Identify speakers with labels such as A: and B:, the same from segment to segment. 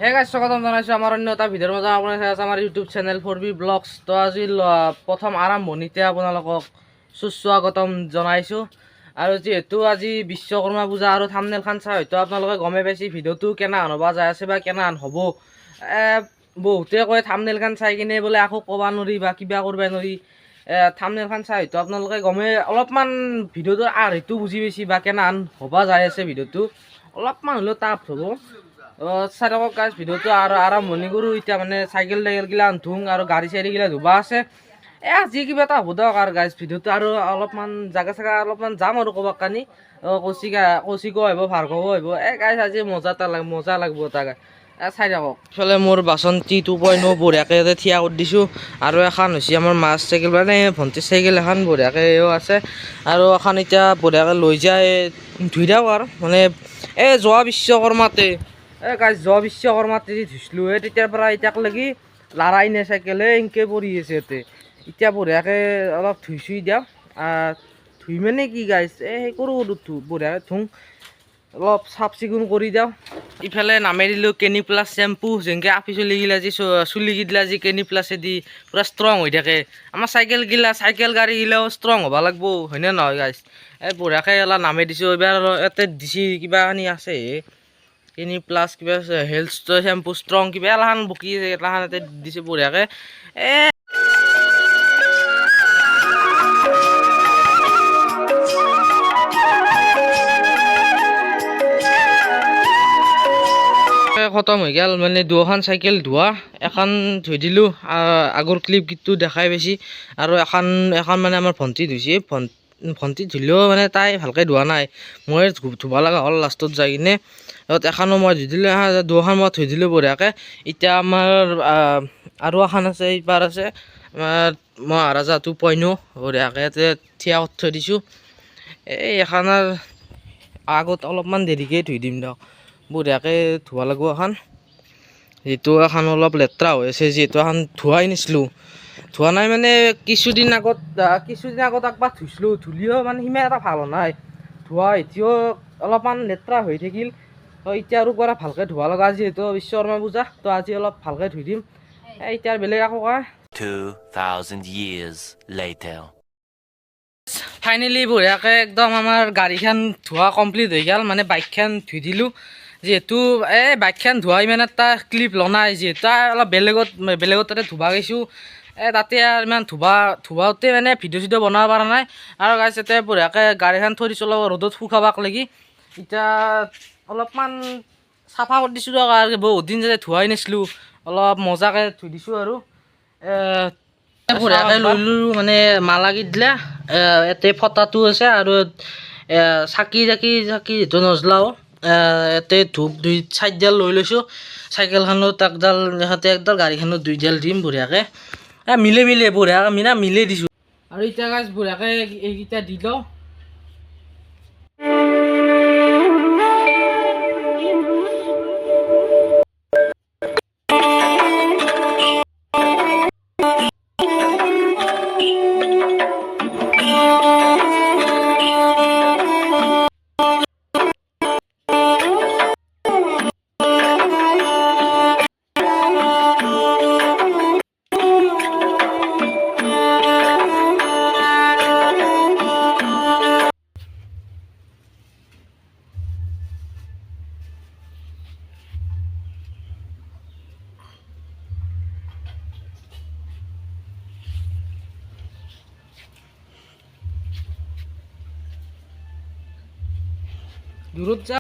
A: হে গাইছ স্বাগতম জনাইছোঁ আমাৰ অন্য এটা ভিডিঅ'ৰ মাজত আপোনাৰ চাই আছে আমাৰ ইউটিউব চেনেল 4B ব্লগছ। তো আজি প্ৰথম আৰম্ভণিতে আপোনালোকক সুস্বাগতম জনাইছোঁ। আৰু যিহেতু আজি বিশ্বকৰ্মা পূজা আৰু থাম্বনেইলখন চাই হয়তো আপোনালোকে গমেই পাইছে ভিডিঅ'টো কেনেহেন হ'ব যাই আছে বা কেনেহেন হ'ব। বহুতে কয় থাম্বনেইলখন চাই কিনে বোলে আকৌ ক'ব নোৱাৰি বা কিবা কৰিব নোৱাৰি। থাম্বনেইলখন চাই হয়তো আপোনালোকে গমেই অলপমান ভিডিঅ'টোৰ আৰ্হিটো বুজি পাইছে বা কেনেহেন হ'ব যাই আছে ভিডিঅ'টো অলপমান হ'লেও টাফ হ'ব। চাই থাকক গাইজ ভিডিঅ'টো আৰু আৰম্ভণি কৰোঁ। এতিয়া মানে চাইকেল টাইকেলগিলা ধুং আৰু গাড়ী চাড়ীগিলা ধুবা আছে। যি কিবা এটা হ'ব দিয়ক আৰু গাইজ ভিডিঅ'টো আৰু অলপমান জাগা চাগা অলপমান যাম আৰু ক'ৰবাত কানি কৌশিকো আহিব ভাৰ্গৱো আহিব। গাইজ আজি মজা লাগব তাক চাই থাকক। ইফালে মোৰ বাচন্তি 2.0 বঢ়িয়াকৈ থিয়া কৰি দিছোঁ আৰু এখন হৈছে আমাৰ মাছ চাইকেল মানে ভণ্টিৰ চাইকেল এখন বঢ়িয়াকৈও আছে আৰু এখন এতিয়া বঢ়িয়াকৈ লৈ যায় ধুই দিওঁ আৰু মানে যোৱা বিশ্বকৰ্মাতে গাইজ যোৱা বিশ্বকৰ্মাতে ধুইছিলোঁ তেতিয়াৰ পৰা এতিয়ালৈকে লৰাই নাই চাইকেলে এনেকৈ পৰি আছে ইয়াতে। এতিয়া বঢ়িয়াকৈ অলপ ধুই চুই দিওঁ ধুই মানে কি গাইজ সেই কৰোঁ বঢ়িয়াকৈ ধুং অলপ চাফ চিকুণ কৰি দিওঁ। ইফালে নামে দিলোঁ কেনি প্লাছ চেম্পু যেনেকৈ আফি চুলিগিলা যি চুলিগিলা যি কেনি প্লাছেদি পূৰা ষ্ট্ৰং হৈ থাকে। আমাৰ চাইকেল গাড়ীগিলাও ষ্ট্ৰং হ'ব লাগব হয়নে নহয় গাইজ। বঢ়িয়াকৈ অলপ নামে দিছোঁ। এইবাৰ ইয়াতে দিছে কিবা কানি আছে কেনি প্লাছ কিবা হেল্থ চেম্পু ষ্ট্ৰং কিবা এলাখান বকি এলাখান ইয়াতে দিছে বঢ়িয়াকৈ। খতম হৈ গ'ল মানে দুখন চাইকেল ধোৱা এখন ধুই দিলোঁ আগৰ ক্লিপটো দেখাই পাইছি আৰু এখন মানে আমাৰ ভণ্টি ধুইছে ভণ্টি ধুলেও মানে তাই ভালকৈ ধোৱা নাই মই ধুব লগা হ'ল লাষ্টত যাই কিনে এখনো মই ধুই দিলোঁ দুখন মই ধুই দিলোঁ বঢ়িয়াকৈ। এতিয়া আমাৰ আৰু এখন আছে এইবাৰ আছে আমাৰ মহাৰাজা 2.0 বঢ়িয়াকৈ ইয়াতে থিয়া কৰি থৈ দিছোঁ। এখনৰ আগত অলপমান দেৰিকৈ ধুই দিম দিয়ক বঢ়িয়াকৈ ধুব লাগিব এখন। যিহেতু এখন অলপ লেতেৰা হৈ আছে যিহেতু এখন ধোৱাই নাছিলোঁ ধোৱা নাই মানে কিছুদিন আগত একবাৰ ধুইছিলোঁ ধুলেও মানে সিমান এটা ভাল হোৱা নাই ধোৱা এতিয়াও অলপমান লেতেৰা হৈ থাকিল। এতিয়া আৰু পৰা ভালকৈ ধোৱা লগা যিহেতু বিশ্বকৰ্মা পূজা তো আজি অলপ ভালকৈ ধুই দিম। এতিয়া বেলেগ একো কোৱা
B: 2000 years later.
A: ফাইনেলি বঢ়িয়াকৈ একদম আমাৰ গাড়ীখন ধোৱা কমপ্লিট হৈ গ'ল মানে বাইকখন ধুই দিলোঁ। যিহেতু বাইকখন ধোৱা ইমান এটা ক্লিপ লোৱা নাই যিহেতু অলপ বেলেগত তাতে ধুবা গৈছোঁ তাতে ইমান ধুবাওঁতে মানে ভিডিঅ' চিডিঅ' বনাব পৰা নাই আৰু গাইজ ইয়াতে বঢ়িয়াকৈ গাড়ীখন থৈ দিছোঁ অলপ ৰ'দত শুকাবাক লাগি। এতিয়া অলপমান চাফা কৰি দিছোঁ আৰু বহুত দিন যাতে ধোৱাই নাছিলোঁ অলপ মজাকৈ ধুই দিছোঁ আৰু বঢ়িয়াকৈ লৈ ললোঁ মানে মালাগি দিলে ইয়াতে ফটাটো আছে আৰু চাকি যিটো নজ্বলাওঁ ইয়াতে ধূপ দুই চাইডডাল লৈ লৈছোঁ চাইকেলখনত একডাল গাড়ীখনত দুইডাল দিম বঢ়িয়াকৈ মিলে বঢ়িয়াকৈ মিলে দিছোঁ। আৰু এতিয়া গাইজ বঢ়িয়াকৈ এইকেইটা দি লওঁ। দূৰত যা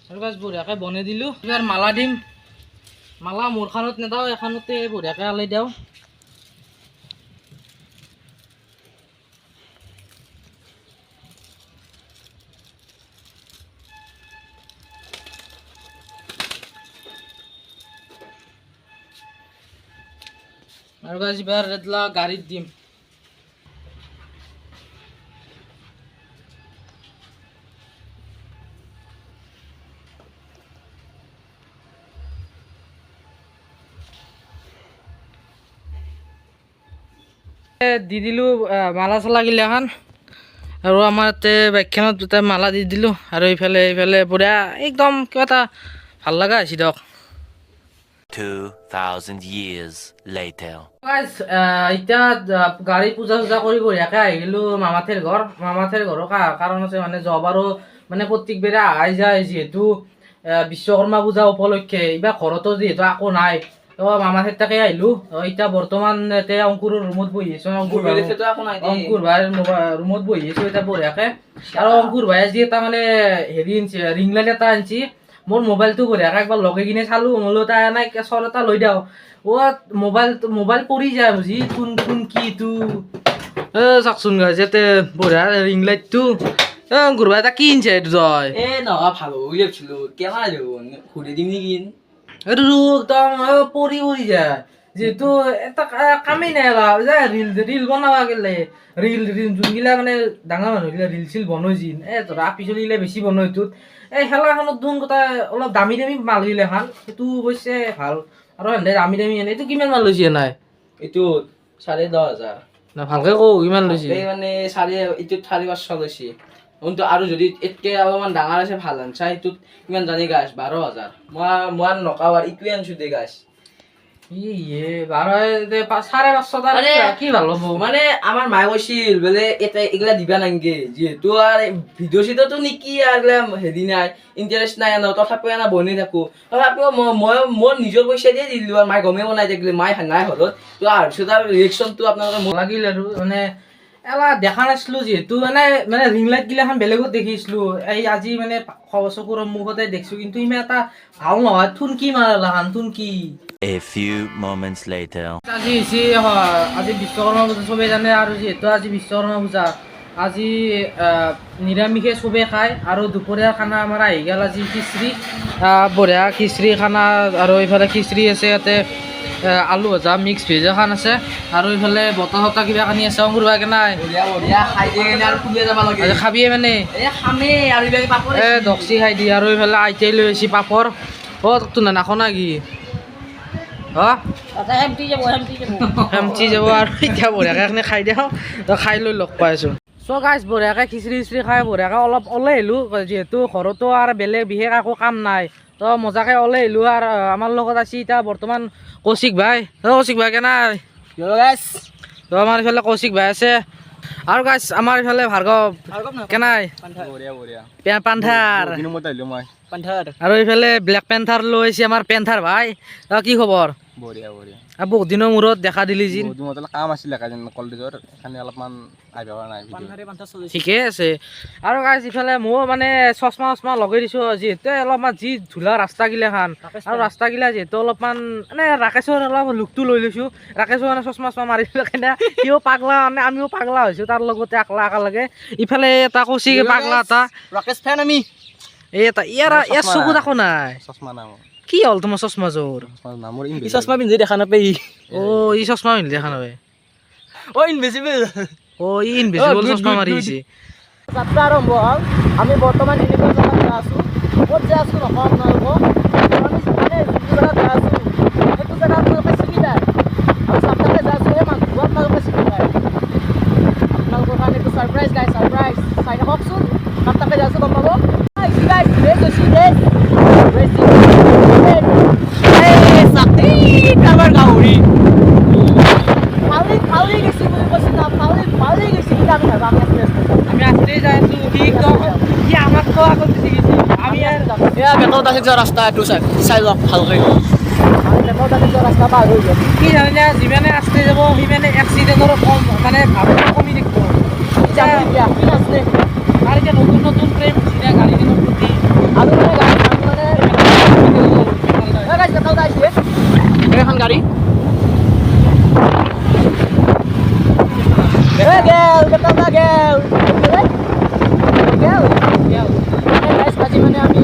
A: আৰু গাছ বঢ়িয়াকৈ বনাই দিলোঁ। এইবাৰ মালা দিম মালা মোৰখনত নেদাওঁ এখনতে বঢ়িয়াকৈ আলাই দিওঁ। আৰু গাইজ এবাৰ এতলা গাড়ীত দিম দি দিলোঁ মালা চালা গিলাখান আৰু আমাৰ ইয়াতে বাইকখনত দুটা মালা দি দিলোঁ আৰু এইফালে বঢ়িয়া একদম কিবা এটা ভাল লগা হৈছে দিয়ক
B: 2,000 years later.
A: এতিয়া গাড়ী পূজা চূজা কৰি বঢ়িয়াকৈ আহি গ'লোঁ মামাথেৰ ঘৰৰ কাৰণ আছে মানে যোৱাবাৰো মানে প্ৰত্যেকবাৰে আহাই যায় যিহেতু বিশ্বকৰ্মা পূজা উপলক্ষে এইবাৰ ঘৰতো যিহেতু একো নাই তো মামাথেৰ তাকে আহিলোঁ এতিয়া বৰ্তমান এতিয়া অংকুৰৰ ৰুমত বহি আছোঁ অংকুৰ ভাইৰ ৰুমত বহি আছোঁ এতিয়া বঢ়িয়াকৈ আৰু অংকুৰ ভাই আজি এটা মানে হেৰি আনিছে ৰিং লাইট এটা আনিছে মোৰ মোবাইলটো বঢ়িয়াকৈ একবাৰ লগাই কিনে চালোঁ মোলো এটা নাই কেছৰ এটা লৈ দিওঁ মোবাইল পৰি যায় বুজি কোন কি ইটো চাওকচোন গাইজ ইয়াতে বঢ়িয়া ৰিং লাইটটো অংকুৰ ভাই এটা কি আনিছে এইটো তই
C: নহয় ভাল বুলি ভাবিছিলোঁ কেমেৰা ঘূৰি দিম নেকি
A: এইটো একদম পৰি যায় যিহেতু এটা কামেই নাই ৰিল বনাব গেলে ৰিল যোনগিলা মানে ডাঙৰ মানুহগিলা ৰিল চিল বনাইছিল ধৰা পিছলিলে বেছি বনাই এইটোত এই খেলাখনত ধোন কথা অলপ দামী মাল গিলাখান সেইটো অৱশ্যে ভাল আৰু সেনেকৈ দামী এইটো কিমান মান লৈছে নাই
C: এইটো 10,500
A: না ভালকৈ কওঁ কিমান লৈছে
C: এই মানে এইটোত 550 লৈছে কিন্তু আৰু যদি এতকে অলপমান ডাঙৰ আছে ভাল আনছা এইটোত কিমান জানি গাছ 12,000 মই নকাও আৰু ইটোৱে আনছোঁ দে গাছ কি ভাল হ'ব মানে আমাৰ মায়ে কৈছিল বোলে এটা এইগিলা দিবা নাংগে যিহেতু আৰু ভিডিঅ' চিডিঅ'টো নেকি আৰু হেৰি নাই ইণ্টাৰেষ্ট নাই ন তথাপিও এনে বনাই থাকোঁ তথাপিও মই মোৰ নিজৰ পইচা দিয়ে দি দিলোঁ আৰু মায়ে গমেই বনাই থাকিলে মায়ে নাই ঘৰত তো অহাৰ পিছত আৰু ৰিয়েকশ্যনটো আপোনালোকে
A: লাগিল আৰু মানে এলা দেখা নাছিলোঁ যিহেতু মানে ৰিং লাইট গিলাখান বেলেগত দেখিছিলোঁ এই আজি মানে চকুৰ মুখতে দেখিছোঁ কিন্তু ইমান এটা ভাল নহয় থুনকি মাৰালাখান থুনকি
B: A few moments later.
A: আজি বিশ্বকৰ্মা পূজা চবেই জানে আৰু যিহেতু আজি বিশ্বকৰ্মা পূজা আজি নিৰামিষে চবেই খায় আৰু দুপৰীয়া খানা আমাৰ আহি গ'ল আজি খিচিৰি বঢ়িয়া খিচিৰি খানা আৰু এইফালে খিচিৰি আছে ইয়াতে আলু ভজা মিক্স ভেজ এখন আছে আৰু এইফালে বতা চতা কিবা কানি আছে অংকুৰ ভাই কেনাই খাবিয়ে মানে দকচি খাই দিয়ে আৰু এইফালে আইতাই লৈ আহিছে পাপৰ তোৰ নাখো না কি হেমচি যাব আৰু এতিয়া বঢ়িয়াকৈ খাই দিওঁ খাই লৈ লগ পাই আছোঁ চ' গাইজ বঢ়িয়াকৈ খিচিৰি খাই বঢ়িয়াকৈ অলপ ওলাই আহিলোঁ যিহেতু ঘৰতো আৰু বেলেগ বিশেষ একো কাম নাই তো মজাকৈ ওলাই আহিলোঁ আৰু আমাৰ লগত আছে এতিয়া বৰ্তমান কৌশিক ভাই কেনাই তো আমাৰ ইফালে কৌশিক ভাই আছে আৰু গাইজ আমাৰ ইফালে ভাৰ্গৱ কেনাই পান্থাৰ আৰু এইফালে ব্লেক পেন্থাৰ লৈ আহিছে আমাৰ পেন্থাৰ ভাই কি খবৰ বহুত দিনৰ মূৰত দেখা দিলি যি
D: কাম আছিলে কলেজৰ সেইকাৰণে অলপমান আহিব পৰা নাই
A: ঠিকে আছে আৰু গাইজ ইফালে ময়ো মানে চশমা লগাই দিছোঁ যিহেতু অলপমান যি ধূলা ৰাস্তাগিলাখান আৰু ৰাস্তাগিলা যিহেতু অলপমান মানে ৰাকেশৰ অলপ লুকটো লৈ লৈছোঁ ৰাকেশৰ মানে চশমা মাৰি কিনে সিও পাগলা মানে আমিও পাগলা হৈছোঁ তাৰ লগতে একেলগে ইফালে এটা কৌশিক পাগলা এটা
C: ৰাকেশ ফেন আমি
A: এটা ইয়াৰ চকু দেখো নাই
D: চশমা নাম
A: কি হ'ল তোমাৰ চশমাযোৰ
C: চশমা পিন্ধি দেখা নাপাই
A: ই চশমা পিন্ধি দেখা নাপায়
C: ইনভিজিবল
A: ই ইনভিজিবল চশমা মাৰি আহিছে
C: যাত্ৰা আৰম্ভ হ'ল আমি বৰ্তমান এনেকুৱা জেগাত আছোঁ ক'ত যে আছোঁ নকওঁ আপোনালোকক আমি মানে যিটো জেগাত আছোঁ সেইটো জেগাত আপোনালোকে চিনি যায় আৰু যাত্ৰাতে যাই আছোঁ সেই মানুহটো আপোনালোকে চিনি পায় আপোনালোকৰ কাৰণে এইটো ছাৰপ্ৰাইজ ছাৰপ্ৰাইজ চাই থাককচোন যাত্ৰাতে যাই আছোঁ গম পাব কাৰোবাৰ গাহৰি ফাউলি গৈছে বুলি কৈছে না ফাউলি গৈছে কিন্তু আমি
A: আছিলেই যাই আছোঁ সি আমাতকৈ আগত গুচি গৈছে আমি
C: বেকত আহি যোৱা ৰাস্তা এইটো চাই লওক ভালকৈ বেকত আহি যোৱা ৰাস্তা পাৰ হৈ যাব
A: কি জানে যিমানে আস্তে যাব সিমানে এক্সিডেণ্টৰ কম মানে ভাড়াটো কমি থাকিব
C: কি আছে
A: আৰু এতিয়া নতুন প্ৰেম উঠিলে গাড়ীখনৰ প্ৰতি
C: আৰু মানে এখন গাড়ী মানে আমি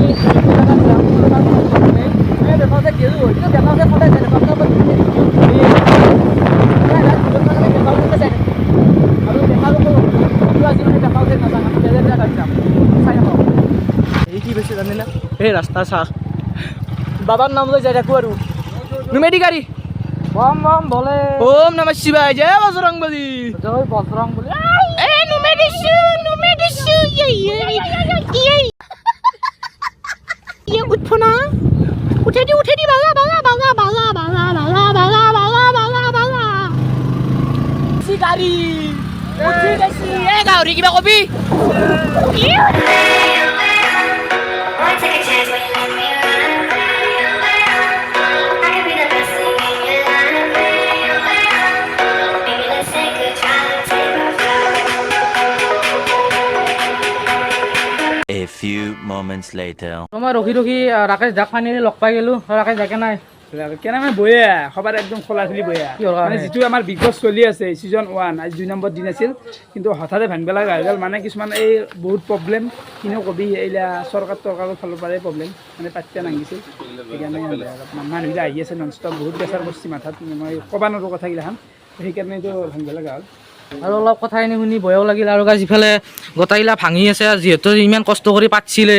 C: এই ৰাস্তা চা বাবাৰ নাম লৈ যাই থাকো আৰু নুমেদি গাড়ী
A: বম বম বলে
C: ওম নমঃ শিৱায় জয় বজৰংবলী
A: জয় বজৰং বুলি
C: গাড়ী উঠি গৈছি এ গাহৰি কিবা কবি
E: Why take a chance when you let me run? I could be the best thing in your life. Maybe let's take a try to take off.
B: A few moments later.
A: মই ৰখি ৰখি ৰাকেশ দাক ফাইনেলি লগ পাই গেলো ৰাকেশ দাকে নাই
F: কেনে মানে বয়ে সবাৰ একদম খোলা খুলি বয়ে
A: কি হ'ল
F: মানে
A: কাৰণে?
F: যিটো আমাৰ বিগ বছ চলি আছে ছিজন 1 আজি 2 নম্বৰ দিন আছিল কিন্তু হঠাতে ভাঙিব লগা হৈ গ'ল মানে কিছুমান এই বহুত প্ৰব্লেম কিনো কবি এইলা চৰকাৰৰ ফালৰ পৰাই প্ৰব্লেম মানে পাত্তা নাঙিছিল সেইকাৰণে অলপমান মানুহবিলাক আহি আছে নন ষ্টপ বহুত প্ৰেছাৰ বস্তি মাথাত মই ক'ব নোৱাৰোঁ কথাগিলাখান সেইকাৰণেতো ভাঙিব লগা হ'ল
A: আৰু অলপ কথাখিনি শুনি ভয়ো লাগিল আৰু গাইজ ইফালে গোটাইলা ভাঙি আছে যিহেতু ইমান কষ্ট কৰি পাতিছিলে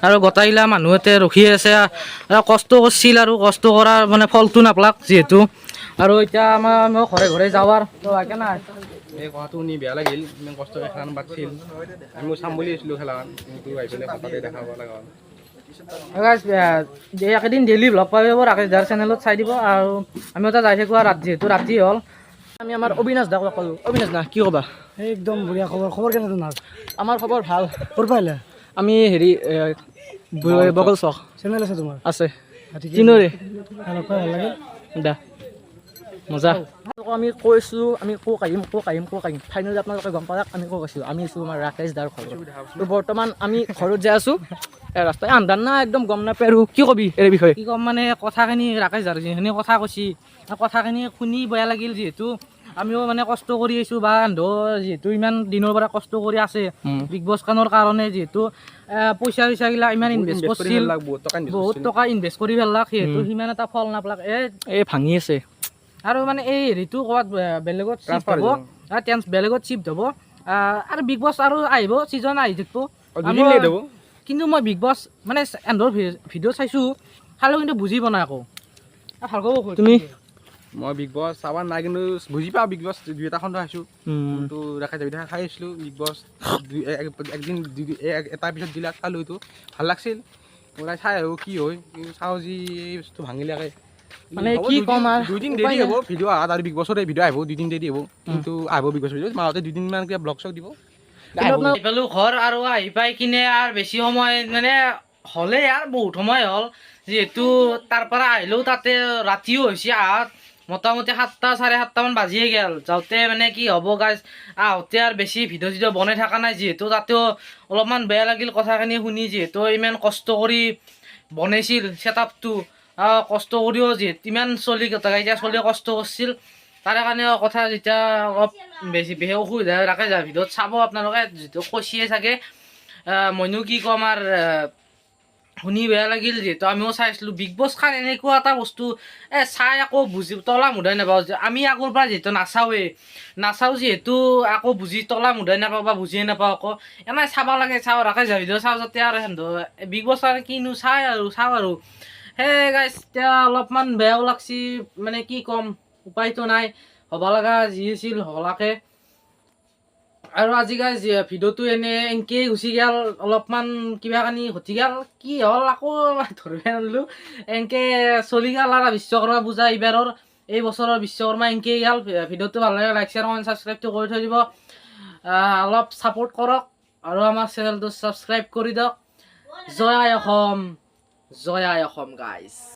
A: আৰু গোটাইলা মানুহতে ৰখি আছে আৰু কষ্ট কৰিছিল আৰু কষ্ট কৰাৰ মানে ফলটো নাপালাক যিহেতু আৰু এতিয়া মই ঘৰে ঘৰে যাৱাৰ তো লাগে নাই
D: এই কথাটো শুনি বেয়া লাগিল ইমান কষ্টকৈ খেলাখন পাতিছিল আমিও চাম বুলি আহিছিলোঁ খেলাখন কিন্তু আহি পেলাই হঠাতে দেখা পাব লগা হ'ল
A: গাইজ একেদিন ডেইলি ব্লগ পাই যাব ৰাকেশ দাৰ চেনেলত চাই দিব আৰু আমি এটা যাই থাকোঁ আৰু যিহেতু ৰাতি হ'ল
C: আমি আমাৰ অবিনাশ দাক ক'লোঁ অবিনাশ দা কি ক'বা
F: একদম বঢ়িয়া খবৰ কেনে তোমাৰ
C: আমাৰ খবৰ ভাল
F: ক'ৰ পৰা আহিলা
C: আমি হেৰি বগল চক
F: চেনেল আছে তোমাৰ
C: আছে কিনৰে
F: ভাল লাগে
C: দা মজা আমি কৈছোঁ আমি ক'ক আহিম ফাইনেলি আপোনালোকে গম পালাক আমি ক'ক আছিলোঁ আমি আছোঁ আমাৰ ৰাকেশ দাৰ ঘৰত তো বৰ্তমান আমি ঘৰত যাই আছোঁ ৰাস্তাই আন্ধাৰ না একদম গম নাপায় আৰু কি কবি এই বিষয়ে
A: কি ক'ম মানে কথাখিনি ৰাকেশ দাৰ যিখিনি কথা কৈছি কথাখিনি শুনি বেয়া লাগিল যিহেতু আমিও মানে কষ্ট কৰি আছোঁ বা যিহেতু ইমান দিনৰ পৰা কষ্ট কৰি আছে বিগ বছ খানৰ কাৰণে যিহেতু পইচা চইচাগিলা ইমান ইনভেষ্ট কৰিছিল বহুত টকা ইনভেষ্ট কৰি পেলাক যিহেতু সিমান এটা ফল নাপালাক
C: এই ভাঙি আছে
A: আৰু মানে এই হেৰিটো ক'ৰবাত বেলেগত চিফ্ট হ'ব বেলেগত চিফ্ট হ'ব আৰু বিগ বছ আৰু আহিব ছিজন আহি থাকিব কিন্তু মই বিগ বছ মানে এণ্ডৰ ভিডিঅ' চাইছোঁ চালেও কিন্তু বুজি পোৱা নাই আকৌ ভালকৈ
C: তুমি
D: মই বিগ বছ চাব নাই কিন্তু বুজি পাওঁ বিগ বছ 2-এটা খণ্ড চাইছোঁ কিন্তু ৰাখাই যাবি খাই আছিলোঁ বিগ বছ একদিন এটাৰ পিছত দিলাক চালোঁ এইটো ভাল লাগছিল ওলাই চাই আহোঁ কি হয় কিন্তু চাওঁ যি এই বস্তু ভাঙিলাকে
C: মানে কি ক'ম আৰু
D: 2 দিন দেৰি হ'ব ভিডিঅ' অহাত আৰু বিগ বছৰে ভিডিঅ' আহিব 2 দিন দেৰি হ'ব কিন্তু আহিব বিগ বছৰ ভিডিঅ' মাহতে 2 দিনমান কিবা ব্লগ চগ দিব
A: আহি পালোঁ ঘৰ আৰু আহি পাই কিনে আৰু বেছি সময় মানে হ'লে আৰু বহুত সময় হ'ল যিহেতু তাৰ পৰা আহিলেও তাতে ৰাতিও হৈছে আহাত মোটামুটি 7টা 7:30মান বাজিয়ে গ'ল যাওঁতে মানে কি হ'ব গাইজ আহোঁতে আৰু বেছি ভিডিঅ' চিডিঅ' বনাই থকা নাই যিহেতু তাতেও অলপমান বেয়া লাগিল কথাখিনি শুনি যিহেতু ইমান কষ্ট কৰি বনাইছিল ছেটআপটো কষ্ট কৰিও যিহেতু ইমান চলি গোটেইকেইটা চলি কষ্ট কৰিছিল তাৰে কাৰণে কথা যেতিয়া অলপ বেছি অসুবিধা ৰাখে যায় ভিডিঅ'ত চাব আপোনালোকে যিহেতু কৈছিয়ে চাগে মইনো কি ক'ম আৰু শুনি বেয়া লাগিল যিহেতু আমিও চাইছিলোঁ বিগ বছ খান এনেকুৱা এটা বস্তু চাই আকৌ বুজি তলা মুধাই নাপাওঁ আমি আগৰ পৰা যিহেতু নাচাওঁ যিহেতু আকৌ বুজি তলা মুধাই নাপাওঁ বা বুজিয়ে নাপাওঁ আকৌ এনেই চাব লাগে চাওঁ ৰাখে যায় ভিডিঅ' চাওঁ যাতে আৰু বিগ বছ আৰু কিনো চাওঁ আৰু সেই গাইজ এতিয়া অলপমান বেয়াও লাগছি মানে কি ক'ম উপায়তো নাই হ'ব লগা যি আছিল হ'ব লাগে আৰু আজি গাইজ ভিডিঅ'টো এনেকেই গুচি গ'ল অলপমান কিবা কানি ঘটি গ'ল কি হ'ল আকৌ ধৰিব নোৱাৰিলোঁ এনেকৈ চলি গ'ল আৰু বিশ্বকৰ্মা পূজা এইবাৰৰ এই বছৰৰ বিশ্বকৰ্মা এনেকেই গ'ল ভিডিঅ'টো ভাল লাগে লাইক শ্বেয়াৰ কমেণ্ট ছাবস্ক্ৰাইবটো কৰি থৈ দিব অলপ ছাপোৰ্ট কৰক আৰু আমাৰ চেনেলটো ছাবস্ক্ৰাইব কৰি দিয়ক জয় আই অসম গাইজ